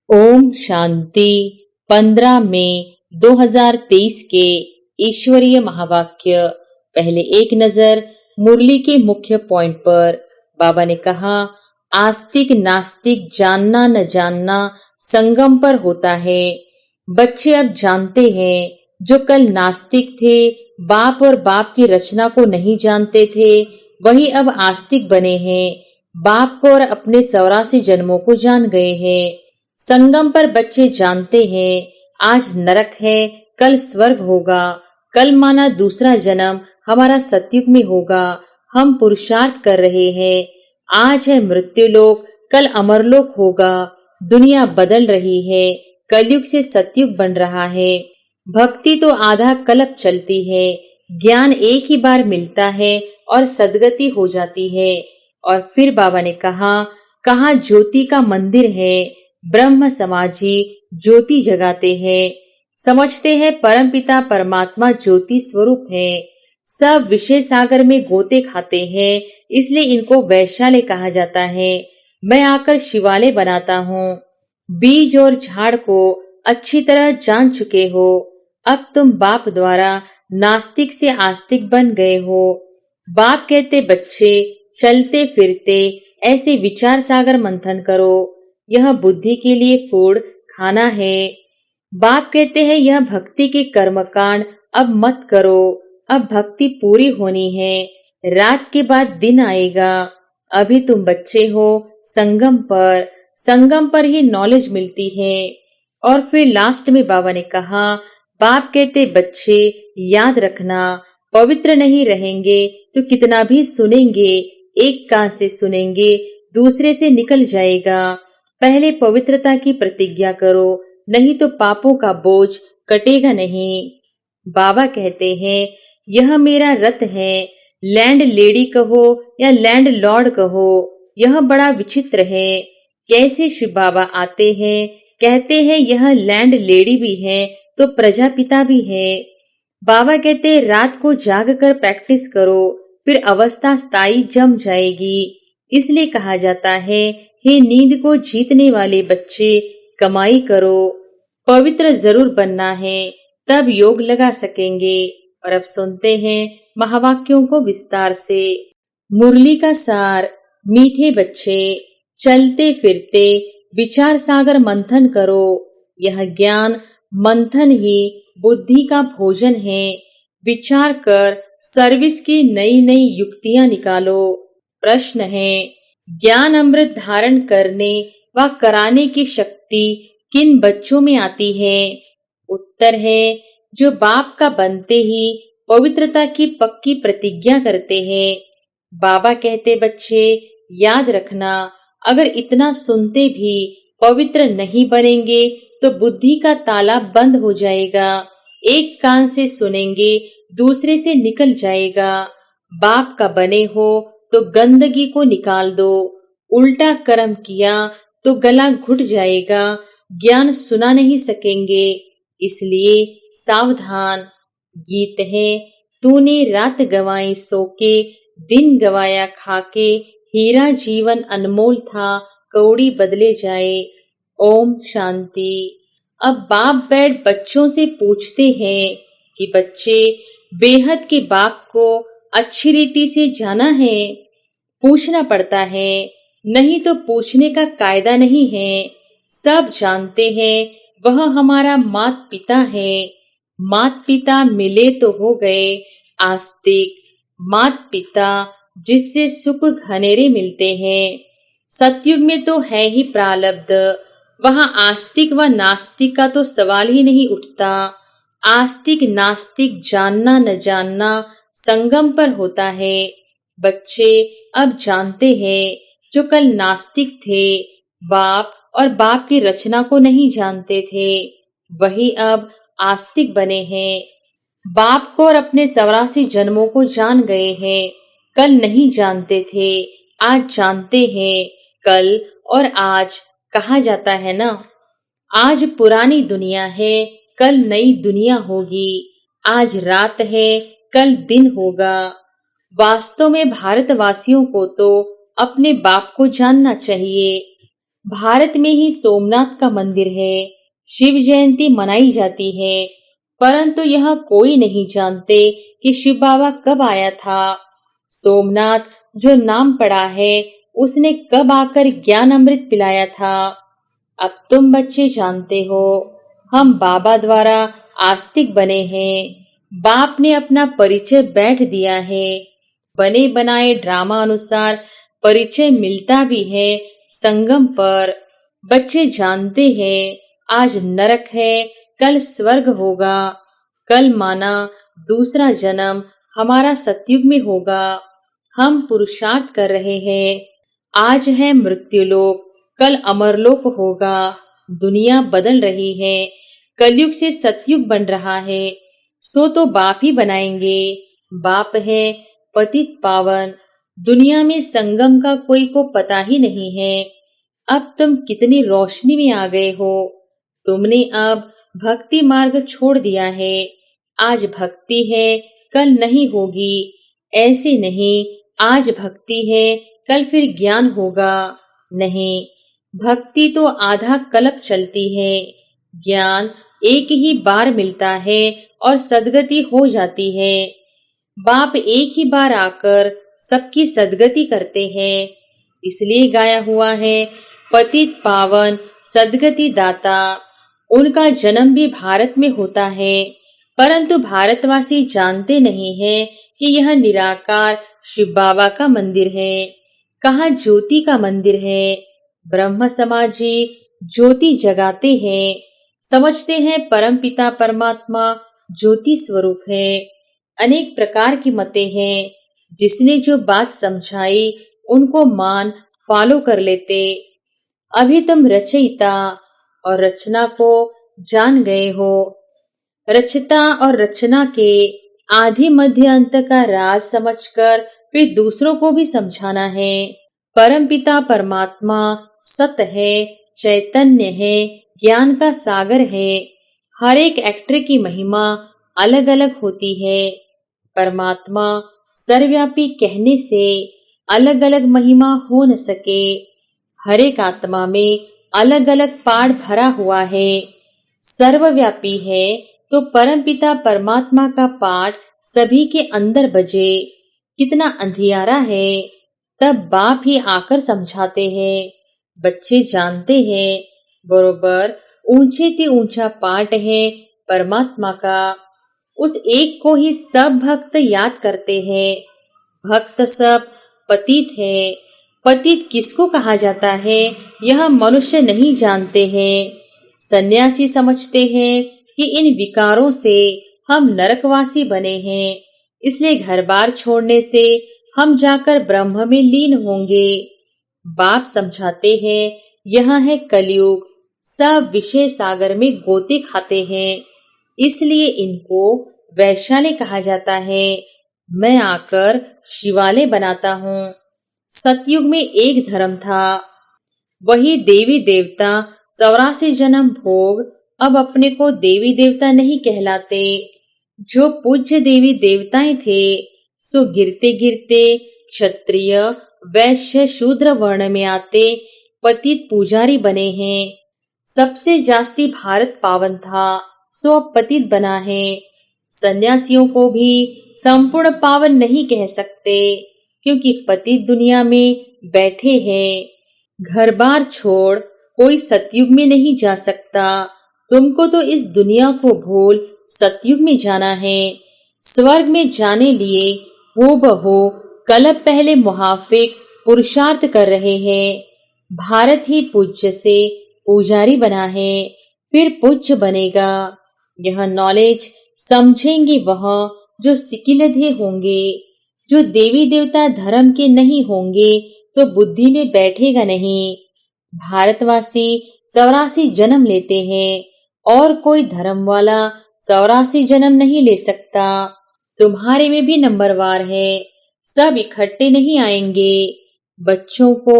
ओम शांति। 15 मई 2023 के ईश्वरीय महावाक्य। पहले एक नजर मुरली के मुख्य पॉइंट पर। बाबा ने कहा, आस्तिक नास्तिक जानना न जानना संगम पर होता है। बच्चे अब जानते हैं, जो कल नास्तिक थे, बाप और बाप की रचना को नहीं जानते थे, वही अब आस्तिक बने हैं। बाप को और अपने 84 जन्मों को जान गए हैं। संगम पर बच्चे जानते हैं, आज नरक है, कल स्वर्ग होगा। कल माना दूसरा जन्म हमारा सतयुग में होगा। हम पुरुषार्थ कर रहे हैं। आज है मृत्युलोक, कल अमरलोक होगा। दुनिया बदल रही है, कलयुग से सतयुग बन रहा है। भक्ति तो आधा कल्प चलती है। ज्ञान एक ही बार मिलता है और सदगति हो जाती है। और फिर बाबा ने कहा, कहाँ ज्योति का मंदिर है। ब्रह्म समाजी ज्योति जगाते हैं। समझते हैं परमपिता परमात्मा ज्योति स्वरूप है। सब विषय सागर में गोते खाते हैं, इसलिए इनको वैशाल्य कहा जाता है। मैं आकर शिवालय बनाता हूँ। बीज और झाड़ को अच्छी तरह जान चुके हो। अब तुम बाप द्वारा नास्तिक से आस्तिक बन गए हो। बाप कहते, बच्चे चलते फिरते ऐसे विचार सागर मंथन करो। यह बुद्धि के लिए फूड खाना है। बाप कहते हैं, यह भक्ति के कर्मकांड अब मत करो। अब भक्ति पूरी होनी है, रात के बाद दिन आएगा। अभी तुम बच्चे हो, संगम पर ही नॉलेज मिलती है। और फिर लास्ट में बाबा ने कहा, बाप कहते, बच्चे याद रखना, पवित्र नहीं रहेंगे तो कितना भी सुनेंगे, एक कान से सुनेंगे, दूसरे से निकल जाएगा। पहले पवित्रता की प्रतिज्ञा करो, नहीं तो पापों का बोझ कटेगा नहीं। बाबा कहते हैं, यह मेरा रथ है। लैंड लेडी कहो या लैंड लॉर्ड कहो, यह बड़ा विचित्र है। कैसे शिव बाबा आते हैं, कहते हैं यह लैंड लेडी भी है तो प्रजापिता भी है। बाबा कहते, रात को जाग कर प्रैक्टिस करो, फिर अवस्था स्थायी जम जाएगी। इसलिए कहा जाता है, हे नींद को जीतने वाले बच्चे, कमाई करो। पवित्र जरूर बनना है, तब योग लगा सकेंगे। और अब सुनते हैं महावाक्यों को विस्तार से। मुरली का सार। मीठे बच्चे, चलते फिरते विचार सागर मंथन करो। यह ज्ञान मंथन ही बुद्धि का भोजन है। विचार कर सर्विस की नई नई युक्तियां निकालो। प्रश्न है, ज्ञान अमृत धारण करने व कराने की शक्ति किन बच्चों में आती है? उत्तर है, जो बाप का बनते ही पवित्रता की पक्की प्रतिज्ञा करते हैं। बाबा कहते, बच्चे याद रखना, अगर इतना सुनते भी पवित्र नहीं बनेंगे तो बुद्धि का ताला बंद हो जाएगा। एक कान से सुनेंगे, दूसरे से निकल जाएगा। बाप का बने हो तो गंदगी को निकाल दो। उल्टा कर्म किया तो गला घुट जाएगा, ज्ञान सुना नहीं सकेंगे। इसलिए सावधान। गीत है, तूने रात गवाई सो के, दिन गवाया खाके, हीरा जीवन अनमोल था, कौड़ी बदले जाए। ओम शांति। अब बाप बैठ बच्चों से पूछते हैं कि बच्चे, बेहद के बाप को अच्छी रीति से जाना है? पूछना पड़ता है, नहीं तो पूछने का कायदा नहीं है। सब जानते हैं, वह हमारा मात पिता है। मात पिता मिले तो हो गए आस्तिक। मात पिता जिससे सुख घनेरे मिलते हैं। सतयुग में तो है ही प्रारब्ध, वहां आस्तिक व नास्तिक का तो सवाल ही नहीं उठता। आस्तिक नास्तिक जानना न जानना संगम पर होता है। बच्चे अब जानते हैं, जो कल नास्तिक थे, बाप और बाप की रचना को नहीं जानते थे, वही अब आस्तिक बने हैं। बाप को और अपने 84 जन्मों को जान गए हैं। कल नहीं जानते थे, आज जानते हैं। कल और आज कहा जाता है ना। आज पुरानी दुनिया है, कल नई दुनिया होगी। आज रात है, कल दिन होगा। वास्तव में भारतवासियों को तो अपने बाप को जानना चाहिए। भारत में ही सोमनाथ का मंदिर है, शिव जयंती मनाई जाती है, परंतु यह कोई नहीं जानते कि शिव बाबा कब आया था। सोमनाथ जो नाम पड़ा है, उसने कब आकर ज्ञान अमृत पिलाया था। अब तुम बच्चे जानते हो, हम बाबा द्वारा आस्तिक बने हैं। बाप ने अपना परिचय बैठ दिया है। बने बनाए ड्रामा अनुसार परिचय मिलता भी है संगम पर। बच्चे जानते हैं, आज नरक है, कल स्वर्ग होगा। कल माना दूसरा जन्म हमारा सतयुग में होगा। हम पुरुषार्थ कर रहे हैं। आज है मृत्युलोक, कल अमरलोक होगा। दुनिया बदल रही है, कलयुग से सतयुग बन रहा है, सो तो बाप ही बनाएंगे। बाप है पतित पावन। दुनिया में संगम का कोई को पता ही नहीं है। अब तुम कितनी रोशनी में आ गए हो। तुमने अब भक्ति मार्ग छोड़ दिया है। आज भक्ति है, कल नहीं होगी। ऐसे नहीं, आज भक्ति है, कल फिर ज्ञान होगा। नहीं, भक्ति तो आधा कल्प चलती है। ज्ञान एक ही बार मिलता है और सद्गति हो जाती है। बाप एक ही बार आकर सबकी सद्गति करते हैं। इसलिए गाया हुआ है, पतित पावन सद्गति दाता। उनका जन्म भी भारत में होता है, परंतु भारतवासी जानते नहीं हैं कि यह निराकार शिव बाबा का मंदिर है। कहाँ ज्योति का मंदिर है। ब्रह्म समाजी ज्योति जगाते हैं। समझते हैं परम पिता परमात्मा ज्योति स्वरूप है। अनेक प्रकार की मतें हैं। जिसने जो बात समझाई उनको मान फॉलो कर लेते। अभी तुम रचयिता और रचना को जान गए हो। रचता और रचना के आदि मध्य अंत का राज समझकर फिर दूसरों को भी समझाना है। परमपिता परमात्मा सत है, चैतन्य है, ज्ञान का सागर है। हर एक एक्टर की महिमा अलग अलग होती है। परमात्मा सर्वव्यापी कहने से अलग अलग महिमा हो न सके। हर एक आत्मा में अलग अलग पाठ भरा हुआ है। सर्वव्यापी है तो परमपिता परमात्मा का पाठ सभी के अंदर बजे। कितना अंधियारा है, तब बाप ही आकर समझाते हैं। बच्चे जानते हैं, बरोबर ऊंचे ते ऊंचा पाठ है परमात्मा का। उस एक को ही सब भक्त याद करते हैं। भक्त सब पतित है। पतित किसको कहा जाता है, यह मनुष्य नहीं जानते हैं। सन्यासी समझते हैं कि इन विकारों से हम नरकवासी बने हैं, इसलिए घर बार छोड़ने से हम जाकर ब्रह्म में लीन होंगे। बाप समझाते हैं, यह है कलयुग। सब विषय सागर में गोते खाते हैं, इसलिए इनको वैशाली कहा जाता है। मैं आकर शिवालय बनाता हूँ। सतयुग में एक धर्म था, वही देवी देवता 84 जन्म भोग। अब अपने को देवी देवता नहीं कहलाते। जो पूज्य देवी देवताएं थे, सो गिरते गिरते क्षत्रिय वैश्य शूद्र वर्ण में आते पतित पुजारी बने हैं। सबसे जास्ती भारत पावन था, सो अब पतित बना है। सन्यासियों को भी संपूर्ण पावन नहीं कह सकते, क्योंकि पतित दुनिया में बैठे हैं। घर बार छोड़ कोई सतयुग में नहीं जा सकता। तुमको तो इस दुनिया को भूल सतयुग में जाना है। स्वर्ग में जाने लिए हो बहो कल्प पहले मुहाफिक पुरुषार्थ कर रहे हैं। भारत ही पूज्य से पुजारी बना है, फिर पूज्य बनेगा। यह नॉलेज समझेंगे वह जो सिकिलधे होंगे। जो देवी देवता धर्म के नहीं होंगे तो बुद्धि में बैठेगा नहीं। भारतवासी 84 जन्म लेते हैं और कोई धर्म वाला 84 जन्म नहीं ले सकता। तुम्हारे में भी नंबरवार है, सब इकट्ठे नहीं आएंगे। बच्चों को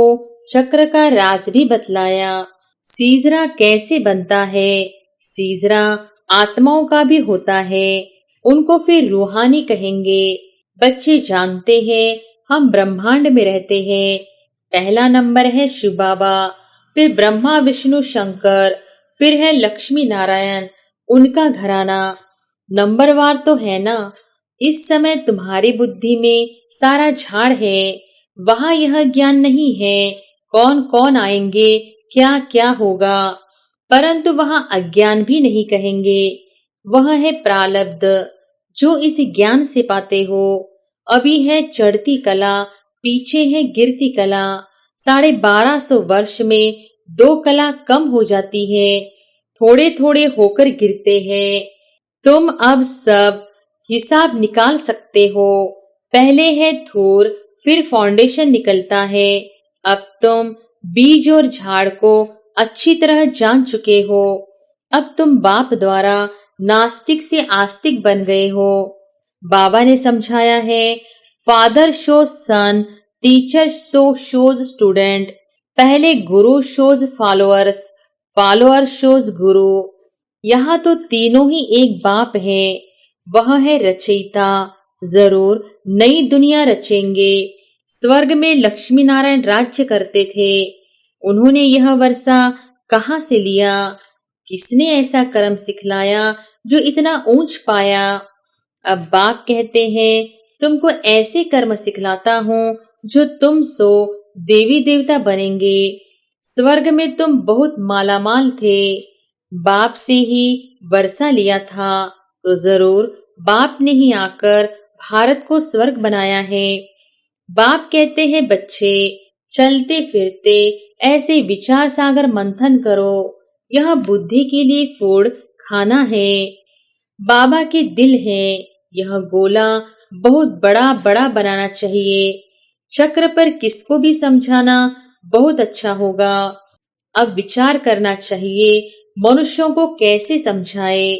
चक्र का राज भी बतलाया। सीजरा कैसे बनता है। सीजरा आत्माओं का भी होता है, उनको फिर रूहानी कहेंगे। बच्चे जानते हैं हम ब्रह्मांड में रहते हैं। पहला नंबर है शिव बाबा, फिर ब्रह्मा विष्णु शंकर, फिर है लक्ष्मी नारायण, उनका घराना। नंबरवार तो है ना। इस समय तुम्हारी बुद्धि में सारा झाड़ है, वहां यह ज्ञान नहीं है कौन कौन आएंगे, क्या क्या होगा। परंतु वहां अज्ञान भी नहीं कहेंगे, वह है प्रारब्ध जो इस ज्ञान से पाते हो। अभी है चढ़ती कला, पीछे है गिरती कला। 1250 वर्ष में 2 कला कम हो जाती है, थोड़े थोड़े होकर गिरते हैं। तुम अब सब हिसाब निकाल सकते हो। पहले है थूर, फिर फाउंडेशन निकलता है। अब तुम बीज और झाड़ को अच्छी तरह जान चुके हो। अब तुम बाप द्वारा नास्तिक से आस्तिक बन गए हो। बाबा ने समझाया है, फादर शोज सन, टीचर शोज स्टूडेंट। पहले गुरु शोज फॉलोअर्स, फॉलोअर शोज गुरु। यहाँ तो तीनों ही एक बाप है, वह है रचयिता। जरूर नई दुनिया रचेंगे। स्वर्ग में लक्ष्मी नारायण राज्य करते थे, उन्होंने यह वर्षा कहाँ से लिया? किसने ऐसा कर्म सिखलाया जो इतना ऊंच पाया? अब बाप कहते हैं, तुमको ऐसे कर्म सिखलाता हूँ जो तुम सो देवी देवता बनेंगे। स्वर्ग में तुम बहुत मालामाल थे, बाप से ही वर्षा लिया था, तो जरूर बाप ने ही आकर भारत को स्वर्ग बनाया है। बाप कहते हैं, बच्चे चलते फिरते ऐसे विचार सागर मंथन करो, यह बुद्धि के लिए फूड खाना है। बाबा के दिल है, यह गोला बहुत बड़ा बड़ा बनाना चाहिए। चक्र पर किसको भी समझाना बहुत अच्छा होगा। अब विचार करना चाहिए मनुष्यों को कैसे समझाए।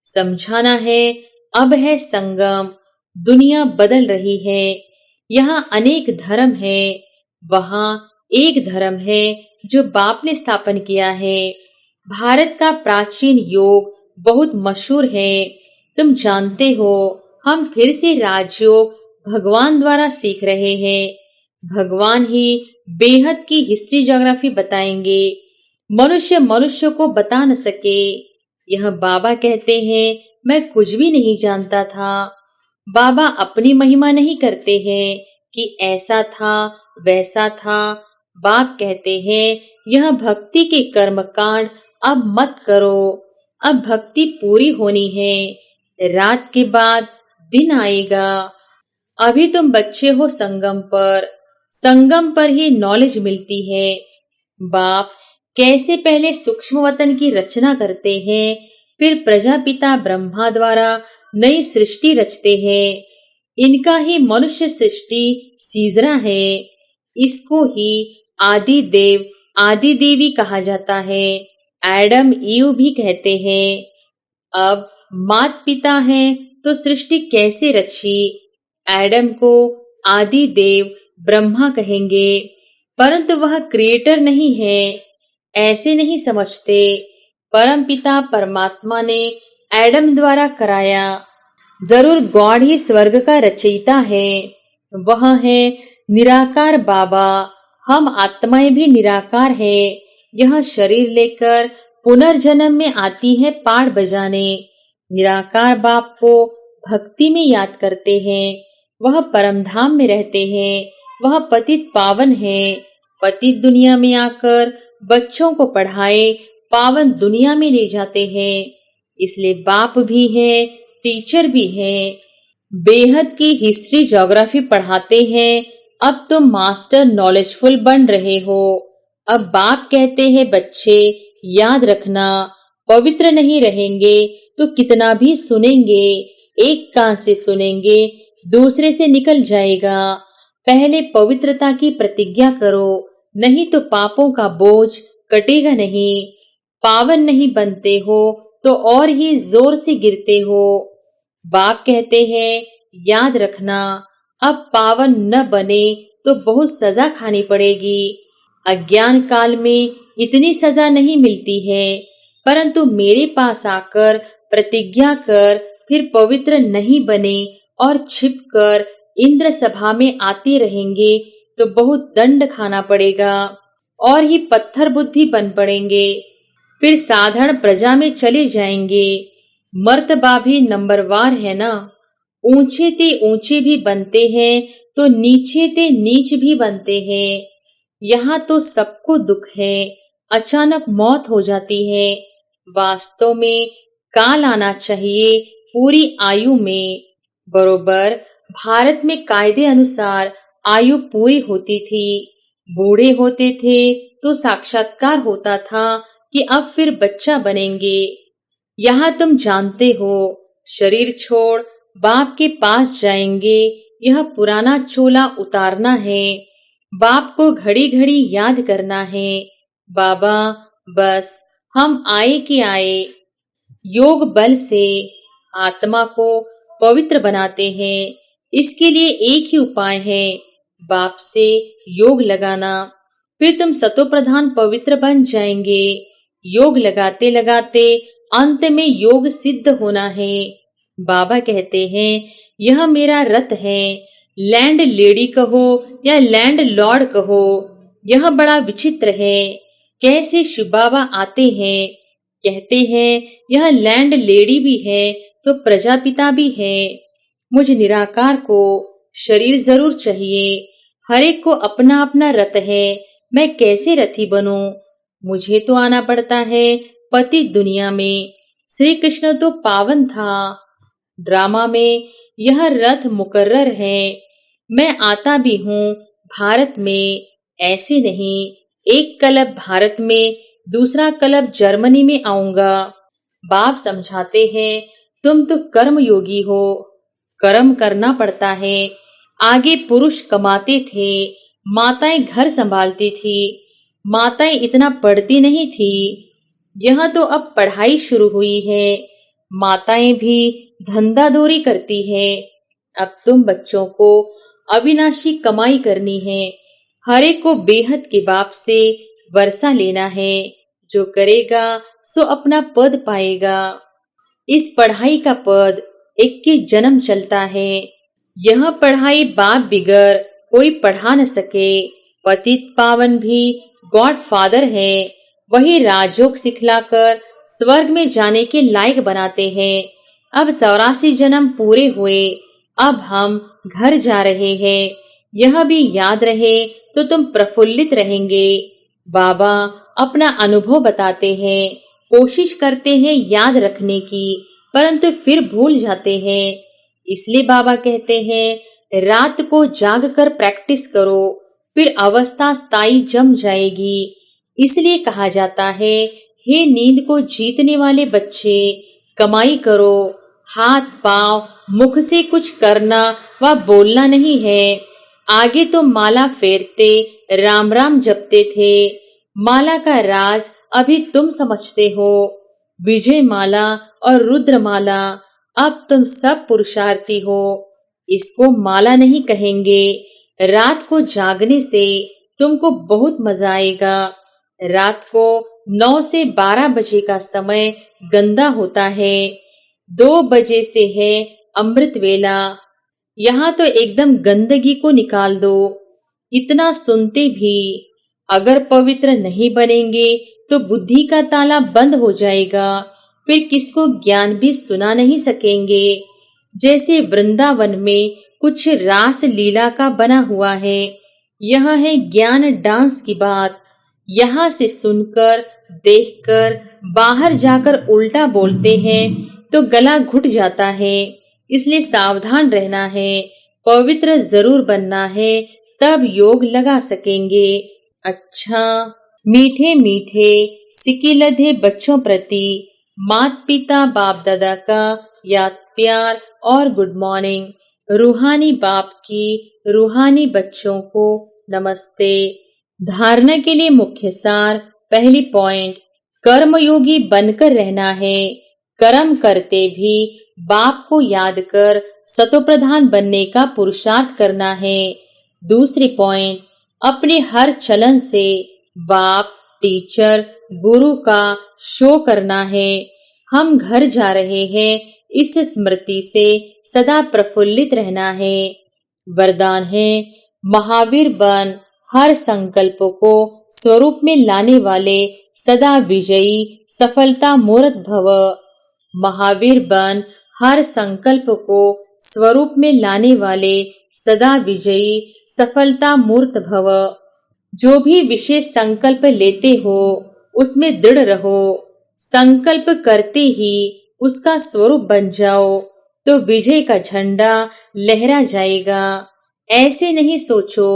समझाना है, अब है संगम, दुनिया बदल रही है। यहाँ अनेक धर्म है, वहाँ एक धर्म है जो बाप ने स्थापन किया है। भारत का प्राचीन योग बहुत मशहूर है, तुम जानते हो। हम फिर से राजयोग भगवान द्वारा सीख रहे हैं। भगवान ही बेहद की हिस्ट्री ज्योग्राफी बताएंगे, मनुष्य मनुष्य को बता न सके। यह बाबा कहते हैं, मैं कुछ भी नहीं जानता था। बाबा अपनी महिमा नहीं करते हैं कि ऐसा था वैसा था। बाप कहते हैं, यह भक्ति के कर्म कांड अब मत करो, अब भक्ति पूरी होनी है, रात के बाद दिन आएगा। अभी तुम बच्चे हो संगम पर, संगम पर ही नॉलेज मिलती है। बाप कैसे पहले सूक्ष्म वतन की रचना करते हैं, फिर प्रजापिता ब्रह्मा द्वारा नई सृष्टि रचते हैं। इनका ही मनुष्य सृष्टि सीजरा है। इसको ही आदि देव आदि देवी कहा जाता है, एडम ईव भी कहते हैं। अब मात पिता हैं तो सृष्टि कैसे रची? एडम को आदि देव ब्रह्मा कहेंगे, परंतु वह क्रिएटर नहीं है, ऐसे नहीं समझते। परम पिता परमात्मा ने एडम द्वारा कराया। जरूर गॉड ही स्वर्ग का रचयिता है, वह है निराकार बाबा। हम आत्माएं भी निराकार है, यह शरीर लेकर पुनर्जन्म में आती है पाड़ बजाने। निराकार बाप को भक्ति में याद करते हैं, वह परम धाम में रहते हैं, वह पतित पावन है। पतित दुनिया में आकर बच्चों को पढ़ाए, पावन दुनिया में ले जाते हैं। इसलिए बाप भी है, टीचर भी है, बेहद की हिस्ट्री ज्योग्राफी पढ़ाते हैं। अब तुम मास्टर नॉलेजफुल बन रहे हो। अब बाप कहते हैं, बच्चे याद रखना, पवित्र नहीं रहेंगे तो कितना भी सुनेंगे, एक कान से सुनेंगे दूसरे से निकल जाएगा। पहले पवित्रता की प्रतिज्ञा करो, नहीं तो पापों का बोझ कटेगा नहीं। पावन नहीं बनते हो तो और ही जोर से गिरते हो। बाप कहते हैं, याद रखना, अब पावन न बने तो बहुत सजा खानी पड़ेगी। अज्ञान काल में इतनी सजा नहीं मिलती है, परंतु मेरे पास आकर प्रतिज्ञा कर फिर पवित्र नहीं बने और छिपकर इंद्र सभा में आते रहेंगे तो बहुत दंड खाना पड़ेगा। और ही पत्थर बुद्धि बन पड़ेंगे, फिर साधारण प्रजा में चले जाएंगे। मर्तबा भी नंबरवार है ना, ऊंचे ते ऊंचे भी बनते हैं तो नीचे ते नीच भी बनते हैं। यहाँ तो सबको दुख है, अचानक मौत हो जाती है। वास्तव में काल आना चाहिए पूरी आयु में। बरोबर भारत में कायदे अनुसार आयु पूरी होती थी। बूढ़े होते थे तो साक्षात्कार होता था कि अब फिर बच्चा बनेंगे। यहाँ तुम जानते हो, शरीर छोड़ बाप के पास जाएंगे। यह पुराना चोला उतारना है, बाप को घड़ी घड़ी याद करना है। बाबा बस हम आए कि आए। योग बल से आत्मा को पवित्र बनाते हैं। इसके लिए एक ही उपाय है, बाप से योग लगाना। फिर तुम सतोप्रधान पवित्र बन जाएंगे। योग लगाते लगाते अंत में योग सिद्ध होना है। बाबा कहते हैं यह मेरा रथ है। लैंड लेडी कहो या लैंड लॉर्ड कहो, यह बड़ा विचित्र है। कैसे शिव बाबा आते हैं, कहते हैं यह लैंड लेडी भी है तो प्रजापिता भी है। मुझ निराकार को शरीर जरूर चाहिए। हर एक को अपना अपना रथ है, मैं कैसे रथी बनूं? मुझे तो आना पड़ता है पति दुनिया में। श्री कृष्ण तो पावन था। ड्रामा में यह रथ मुकर्रर है। मैं आता भी हूँ भारत में, ऐसे नहीं। एक कलब भारत में, दूसरा कलब जर्मनी में आऊंगा। बाप समझाते हैं तुम तो कर्म योगी हो, कर्म करना पड़ता है। आगे पुरुष कमाते थे, माताएं घर संभालती थी। माताएं इतना पढ़ती नहीं थी। यह तो अब पढ़ाई शुरू हुई है, माताएं भी धंधा दौरी करती है। अब तुम बच्चों को अविनाशी कमाई करनी है। हर एक को बेहद के बाप से वर्षा लेना है। जो करेगा सो अपना पद पाएगा। इस पढ़ाई का पद 21 जन्म चलता है। यह पढ़ाई बाप बिगर कोई पढ़ा न सके। पतित पावन भी गॉड फादर है। वही राजयोग सिखलाकर स्वर्ग में जाने के लायक बनाते हैं। अब 84 जन्म पूरे हुए, अब हम घर जा रहे हैं। यह भी याद रहे तो तुम प्रफुल्लित रहेंगे। बाबा अपना अनुभव बताते हैं। कोशिश करते हैं याद रखने की, परंतु फिर भूल जाते हैं। इसलिए बाबा कहते हैं रात को जाग कर प्रैक्टिस करो, फिर अवस्था स्थायी जम जाएगी। इसलिए कहा जाता है हे नींद को जीतने वाले बच्चे, कमाई करो। हाथ पांव मुख से कुछ करना व बोलना नहीं है। आगे तो माला फेरते राम राम जपते थे। माला का राज अभी तुम समझते हो। विजय माला और रुद्र माला, अब तुम सब पुरुषार्थी हो। इसको माला नहीं कहेंगे। रात को जागने से तुमको बहुत मजा आएगा। रात को 9 से 12 बजे का समय गंदा होता है। 2 बजे से है अमृत वेला। यहाँ तो एकदम गंदगी को निकाल दो। इतना सुनते भी अगर पवित्र नहीं बनेंगे तो बुद्धि का ताला बंद हो जाएगा। फिर किसको ज्ञान भी सुना नहीं सकेंगे। जैसे वृंदावन में कुछ रास लीला का बना हुआ है। यह है ज्ञान डांस की बात। यहाँ से सुनकर देखकर बाहर जाकर उल्टा बोलते हैं तो गला घुट जाता है। इसलिए सावधान रहना है, पवित्र जरूर बनना है, तब योग लगा सकेंगे। अच्छा, मीठे मीठे सिकिलधे बच्चों प्रति माता पिता बाप दादा का याद प्यार और गुड मॉर्निंग। रूहानी बाप की रूहानी बच्चों को नमस्ते। धारणा के लिए मुख्य सार। पहली पॉइंट, कर्मयोगी बनकर रहना है। कर्म करते भी बाप को याद कर सतोप्रधान बनने का पुरुषार्थ करना है। दूसरी पॉइंट, अपने हर चलन से बाप, टीचर, गुरु का शो करना है। हम घर जा रहे हैं, इस स्मृति से सदा प्रफुल्लित रहना है। वरदान है महावीर बन, हर संकल्प को स्वरूप में लाने वाले सदा विजयी सफलता मूर्त भव। महावीर बन हर संकल्प को स्वरूप में लाने वाले सदा विजयी सफलता मूर्त भव। जो भी विशेष संकल्प लेते हो उसमें दृढ़ रहो। संकल्प करते ही उसका स्वरूप बन जाओ तो विजय का झंडा लहरा जाएगा। ऐसे नहीं सोचो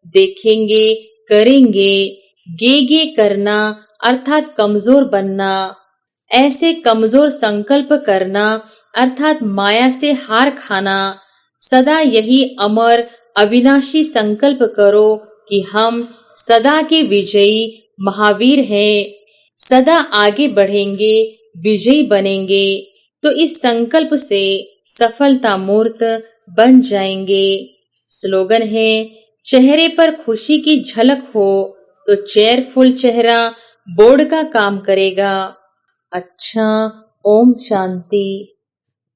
देखेंगे करेंगे, गे करना अर्थात कमजोर बनना। ऐसे कमजोर संकल्प करना अर्थात माया से हार खाना। सदा यही अमर अविनाशी संकल्प करो कि हम सदा के विजयी महावीर हैं। सदा आगे बढ़ेंगे, विजयी बनेंगे तो इस संकल्प से सफलता मूर्त बन जाएंगे। स्लोगन है, चेहरे पर खुशी की झलक हो तो चेयरफुल चेहरा बोर्ड का काम करेगा। अच्छा, ओम शांति।